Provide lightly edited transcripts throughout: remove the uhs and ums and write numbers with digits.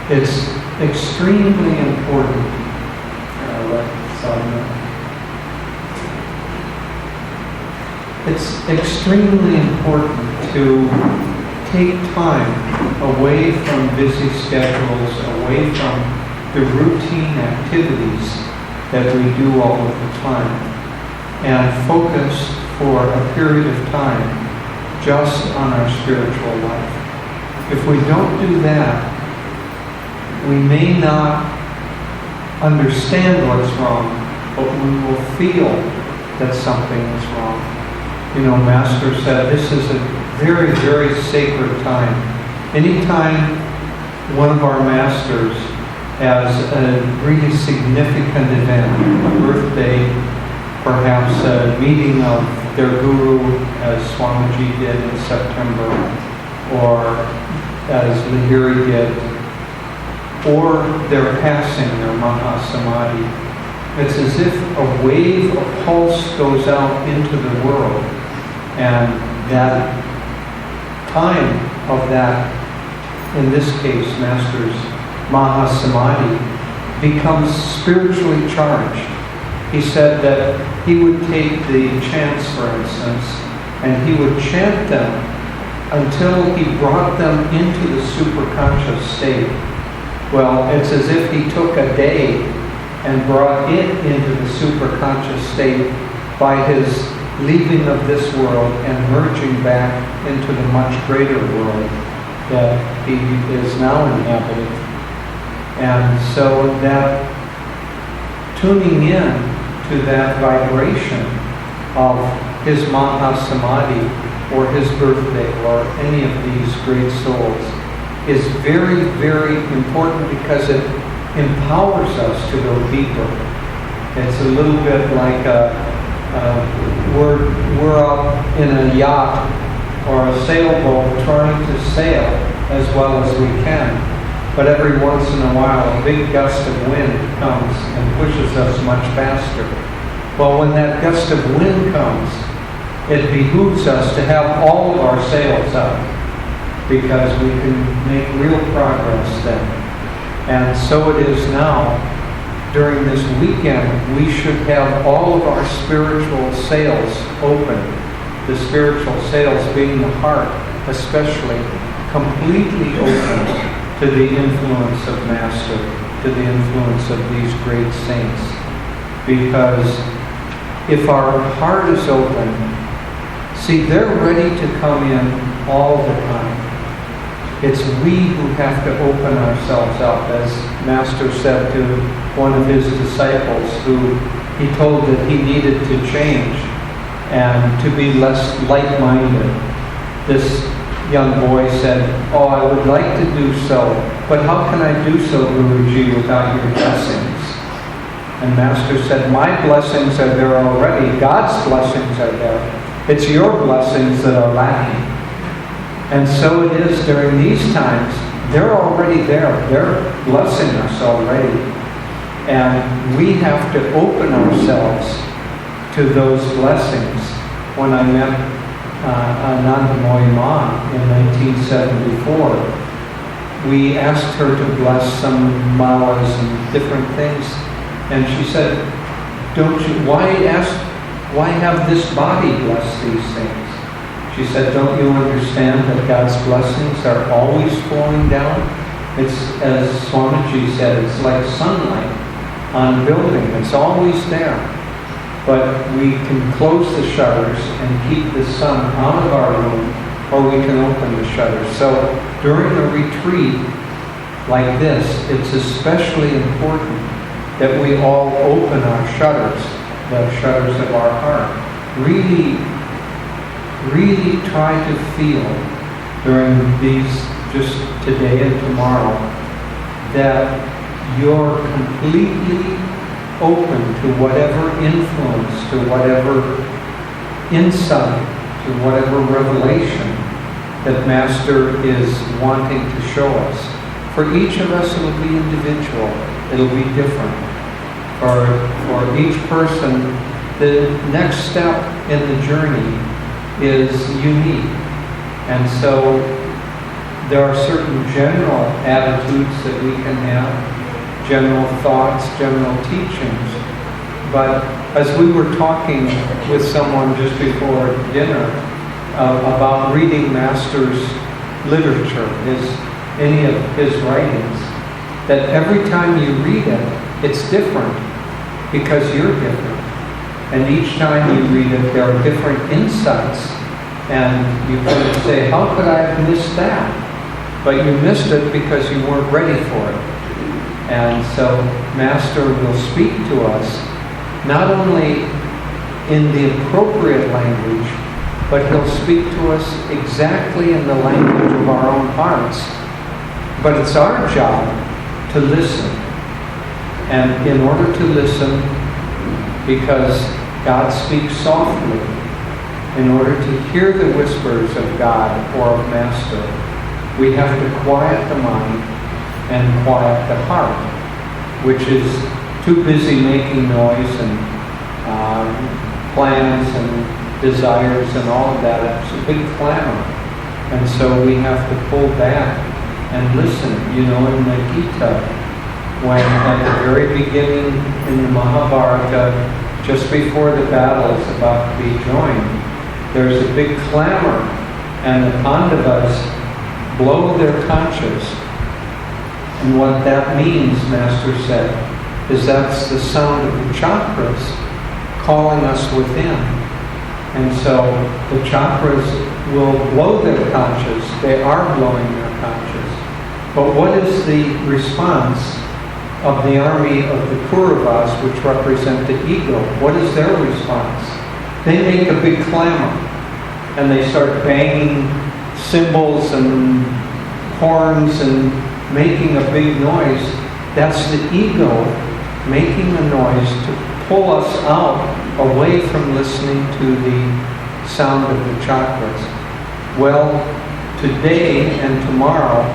It's extremely important. It's extremely important to take time away from busy schedules, away from the routine activities that we do all of the time, and focus for a period of time just on our spiritual life. If we don't do that, we may not understand what's wrong, but we will feel that something is wrong. You know, Master said this is a very, very sacred time. Anytime one of our masters has a really significant event, a birthday, perhaps a meeting of their guru, as Swamiji did in September, or as Lahiri did, or their passing, their Mahasamadhi. It's as if a wave of pulse goes out into the world, and that time of that, in this case, Master's Mahasamadhi, becomes spiritually charged. He said that he would take the chants, for instance, and he would chant them until he brought them into the superconscious state. Well, it's as if he took a day and brought it into the superconscious state by his leaving of this world and merging back into the much greater world that he is now inhabiting. And so that tuning in to that vibration of his Mahasamadhi or his birthday or any of these great souls is very, very important because it empowers us to go deeper. It's a little bit like we're up in a yacht or a sailboat trying to sail as well as we can. But every once in a while, a big gust of wind comes and pushes us much faster. Well, when that gust of wind comes, it behooves us to have all of our sails up, because we can make real progress then. And so it is now. During this weekend, we should have all of our spiritual sails open. The spiritual sails being the heart, especially, completely open to the influence of Master, to the influence of these great saints. Because if our heart is open, See, they're ready to come in all the time. It's we who have to open ourselves up, as Master said to one of his disciples who he told that he needed to change and to be less light-minded. This young boy said, "Oh, I would like to do so, but how can I do so, Guruji, without your blessings?" And Master said, "My blessings are there already. God's blessings are there. It's your blessings that are lacking." And so it is during these times. They're already there. They're blessing us already. And we have to open ourselves to those blessings. When I met Anandamoyi Ma in 1974, we asked her to bless some malas and different things. And she said, why have this body bless these things? She said, don't you understand that God's blessings are always flowing down? It's, as Swamiji said, it's like sunlight on a building. It's always there. But we can close the shutters and keep the sun out of our room, or we can open the shutters. So during a retreat like this, it's especially important that we all open our shutters, the shutters of our heart. Really try to feel during these, just today and tomorrow, that you're completely open to whatever influence, to whatever insight, to whatever revelation that Master is wanting to show us. For each of us, it'll be individual. It'll be different. For each person, the next step in the journey is unique. And so there are certain general attitudes that we can have, general thoughts, general teachings. But as we were talking with someone just before dinner about reading Master's literature, any of his writings, that every time you read it, it's different because you're different. And each time you read it, there are different insights. And you could say, how could I have missed that? But you missed it because you weren't ready for it. And so Master will speak to us, not only in the appropriate language, but he'll speak to us exactly in the language of our own hearts. But it's our job to listen. And in order to listen, because God speaks softly, in order to hear the whispers of God or of Master, we have to quiet the mind and quiet the heart, which is too busy making noise and plans and desires and all of that. It's a big clamor. And so we have to pull back and listen. You know, in the Gita, when at the very beginning in the Mahabharata, just before the battle is about to be joined, there's a big clamor, and the Pandavas blow their conches. And what that means, Master said, is that's the sound of the chakras calling us within. And so the chakras will blow their conches. They are blowing their conches. But what is the response of the army of the Kauravas, which represent the ego? What is their response? They make a big clamor, and they start banging cymbals and horns and making a big noise. That's the ego making a noise to pull us out, away from listening to the sound of the chakras. Well, today and tomorrow,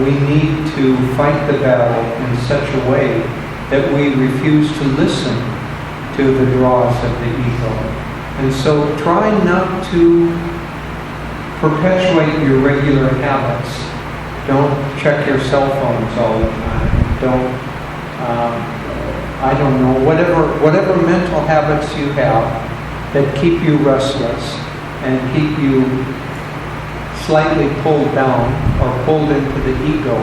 we need to fight the battle in such a way that we refuse to listen to the draws of the ego. And so try not to perpetuate your regular habits. Don't check your cell phones all the time. Don't, I don't know, whatever mental habits you have that keep you restless and keep you slightly pulled down or pulled into the ego,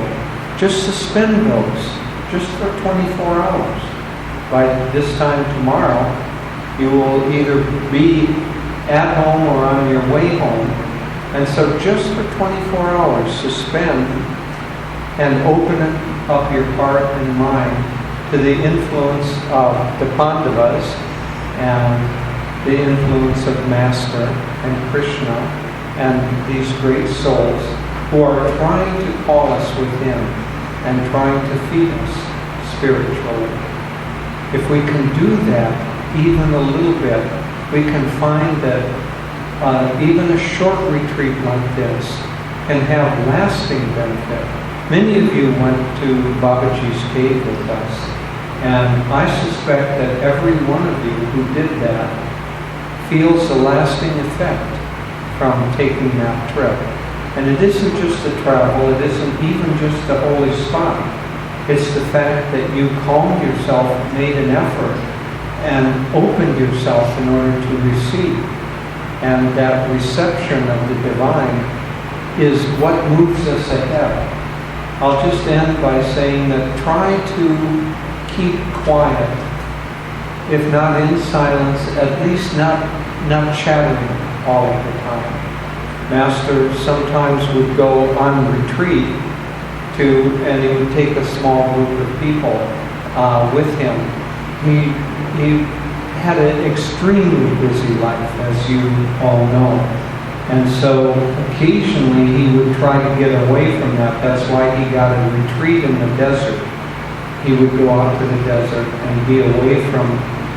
just suspend those, just for 24 hours. By this time tomorrow, you will either be at home or on your way home. And so just for 24 hours, suspend and open up your heart and mind to the influence of the Pandavas and the influence of Master and Krishna and these great souls who are trying to call us within and trying to feed us spiritually. If we can do that even a little bit, we can find that even a short retreat like this can have lasting benefit. Many of you went to Babaji's cave with us, and I suspect that every one of you who did that feels a lasting effect from taking that trip. And it isn't just the travel, it isn't even just the holy spot. It's the fact that you calmed yourself, made an effort, and opened yourself in order to receive. And that reception of the divine is what moves us ahead. I'll just end by saying that try to keep quiet, if not in silence, at least not chattering all of the time. Master sometimes would go on retreat and he would take a small group of people with him. He had an extremely busy life, as you all know. And so occasionally he would try to get away from that. That's why he got a retreat in the desert. He would go out to the desert and be away from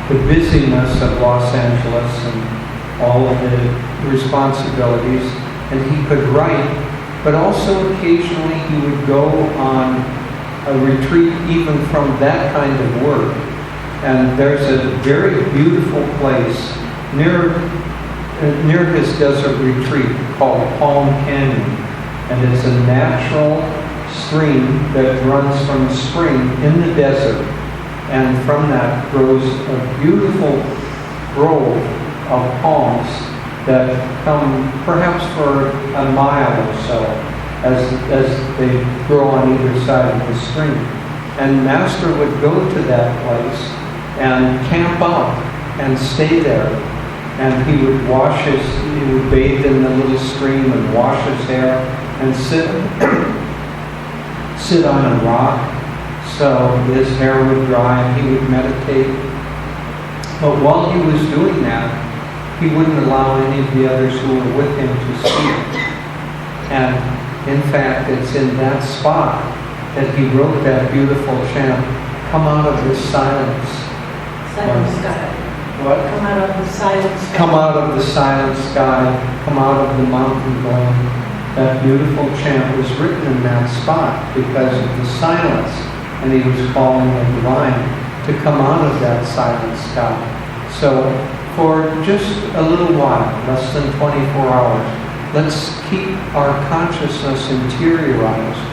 the busyness of Los Angeles and all of the responsibilities. And he could write, but also occasionally he would go on a retreat even from that kind of work. And there's a very beautiful place near his desert retreat called Palm Canyon. And it's a natural stream that runs from a spring in the desert. And from that grows a beautiful grove of palms that come perhaps for a mile or so as they grow on either side of the stream. And Master would go to that place and camp out and stay there. And he would bathe in the little stream and wash his hair and sit on a rock so his hair would dry and he would meditate. But while he was doing that, he wouldn't allow any of the others who were with him to speak. And in fact, it's in that spot that he wrote that beautiful chant, "Come out of this silence." Silent sky. What? Come out of the silent sky. Come out of the silent sky. Come out of the mountain glen. That beautiful chant was written in that spot because of the silence. And he was calling the divine to come out of that silent sky. So for just a little while, less than 24 hours, let's keep our consciousness interiorized.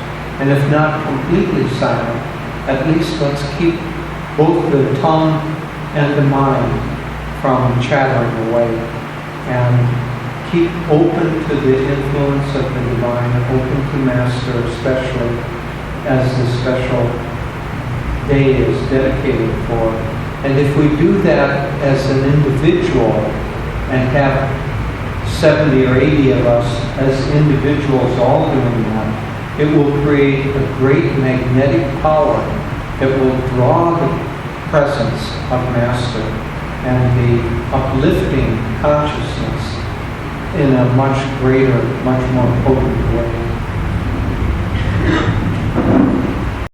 And if not completely silent, at least let's keep both the tongue and the mind from chattering away. And keep open to the influence of the divine, open to Master, especially as the special day is dedicated for. And if we do that as an individual and have 70 or 80 of us as individuals all doing that, it will create a great magnetic power that will draw the presence of Master and the uplifting consciousness in a much greater, much more potent way.